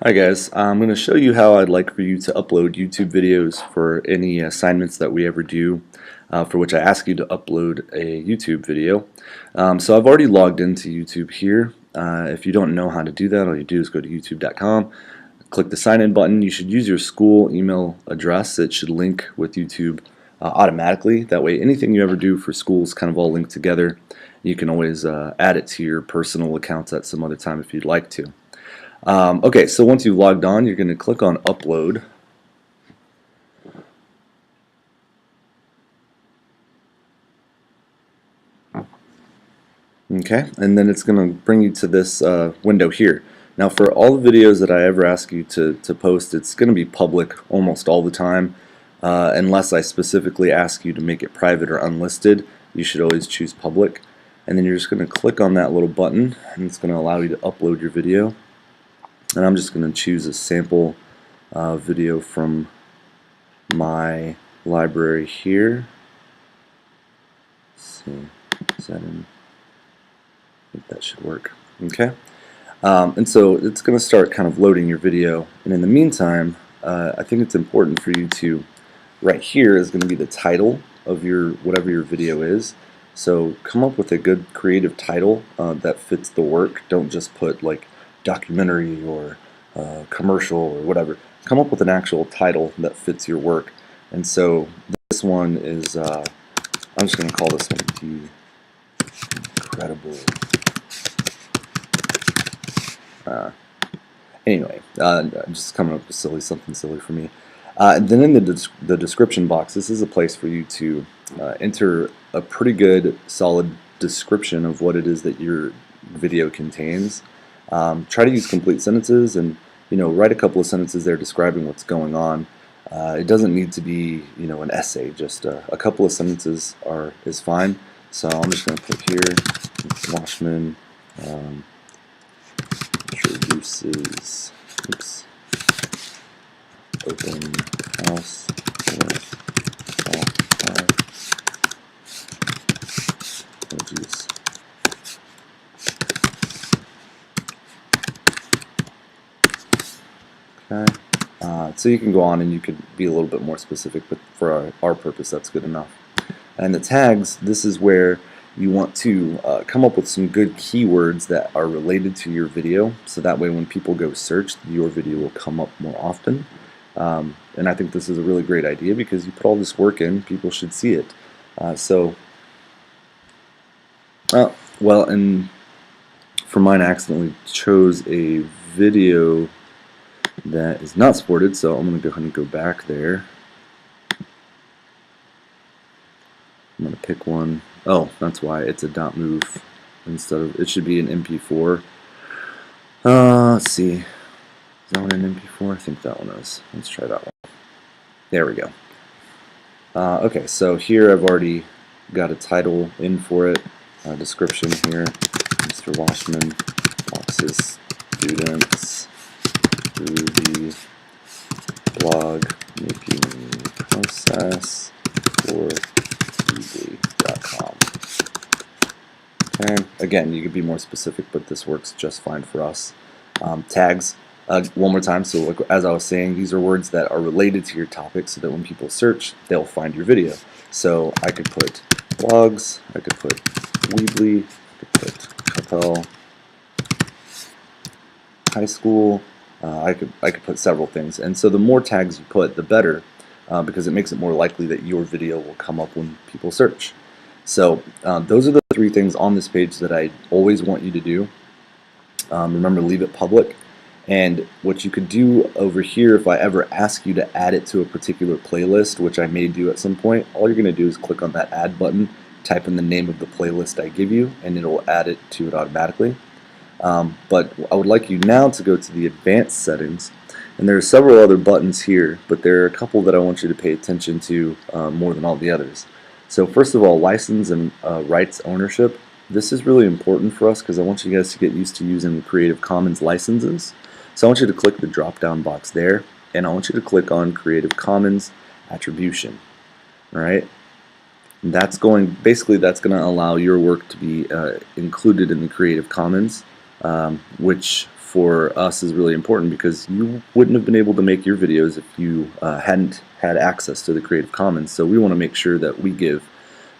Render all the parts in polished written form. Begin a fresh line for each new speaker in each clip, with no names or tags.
Hi guys, I'm going to show you how I'd like for you to upload YouTube videos for any assignments that we ever do, for which I ask you to upload a YouTube video. So I've already logged into YouTube here. If you don't know how to do that, all you do is go to youtube.com, click the sign in button. You should use your school email address. It should link with YouTube automatically. That way anything you ever do for school is kind of all linked together. You can always add it to your personal accounts at some other time if you'd like to. Okay, so once you've logged on, you're going to click on Upload. Okay, and then it's going to bring you to this window here. Now for all the videos that I ever ask you to post, it's going to be public almost all the time. Unless I specifically ask you to make it private or unlisted, you should always choose public. And then you're just going to click on that little button, and it's going to allow you to upload your video. And I'm just going to choose a sample video from my library here. Let's see, is that in? I think that should work. Okay, and so it's going to start kind of loading your video. And in the meantime, I think it's important for you to, right here is going to be the title of your whatever your video is. So come up with a good creative title that fits the work. Don't just put like documentary or commercial or whatever. Come up with an actual title that fits your work. And so this one is, I'm just going to call this one The Incredible. Anyway, just coming up with something silly for me. And then in the description box, this is a place for you to enter a pretty good, solid description of what it is that your video contains. Try to use complete sentences, and write a couple of sentences there describing what's going on. It doesn't need to be an essay. Just a couple of sentences is fine. So I'm just going to put here, Washman introduces open house for all emojis. Okay. So you can go on and you could be a little bit more specific, but for our purpose that's good enough. And the tags, this is where you want to come up with some good keywords that are related to your video, so that way when people go search, your video will come up more often. And I think this is a really great idea because you put all this work in, people should see it. Well, and for mine I accidentally chose a video that is not supported, so I'm going to go ahead and go back there. I'm going to pick one. Oh, that's why it's a .move instead of, it should be an MP4. Let's see. Is that one an MP4? I think that one is. Let's try that one. There we go. Okay, so here I've already got a title in for it. Description here. Mr. Washman walks his students through the blog making process for edifying. Okay. Again, you could be more specific, but this works just fine for us. Tags, one more time. So as I was saying, these are words that are related to your topic so that when people search, they'll find your video. So I could put blogs, I could put Weebly, I could put Capel, high school, I could put several things. And so the more tags you put, the better, because it makes it more likely that your video will come up when people search. So those are the three things on this page that I always want you to do. Remember, leave it public. And what you could do over here, if I ever ask you to add it to a particular playlist, which I may do at some point, all you're going to do is click on that add button, type in the name of the playlist I give you, and it'll add it to it automatically. But I would like you now to go to the advanced settings, and there are several other buttons here, but there are a couple that I want you to pay attention to more than all the others. So first of all, license and rights ownership. This is really important for us because I want you guys to get used to using the Creative Commons licenses. So I want you to click the drop down box there, and I want you to click on Creative Commons Attribution. Alright? That's going to allow your work to be included in the Creative Commons, which for us is really important because you wouldn't have been able to make your videos if you hadn't had access to the Creative Commons. So we want to make sure that we give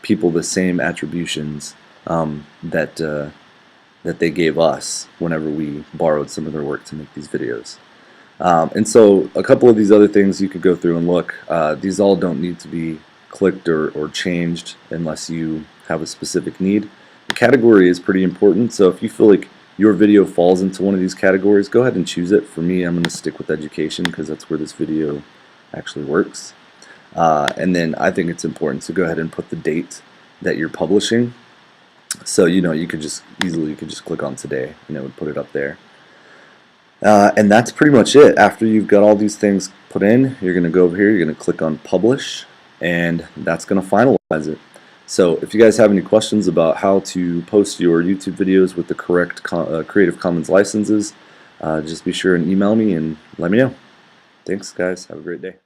people the same attributions that they gave us whenever we borrowed some of their work to make these videos. And so a couple of these other things you could go through and look. These all don't need to be clicked or changed unless you have a specific need. The category is pretty important, so if you feel like your video falls into one of these categories, go ahead and choose it. For me, I'm going to stick with education because that's where this video actually works. And then I think it's important to go ahead and put the date that you're publishing. So you could just easily click on today and it would put it up there. And that's pretty much it. After you've got all these things put in, you're going to go over here, you're going to click on publish, and that's going to finalize it. So if you guys have any questions about how to post your YouTube videos with the correct Creative Commons licenses, just be sure and email me and let me know. Thanks guys, have a great day.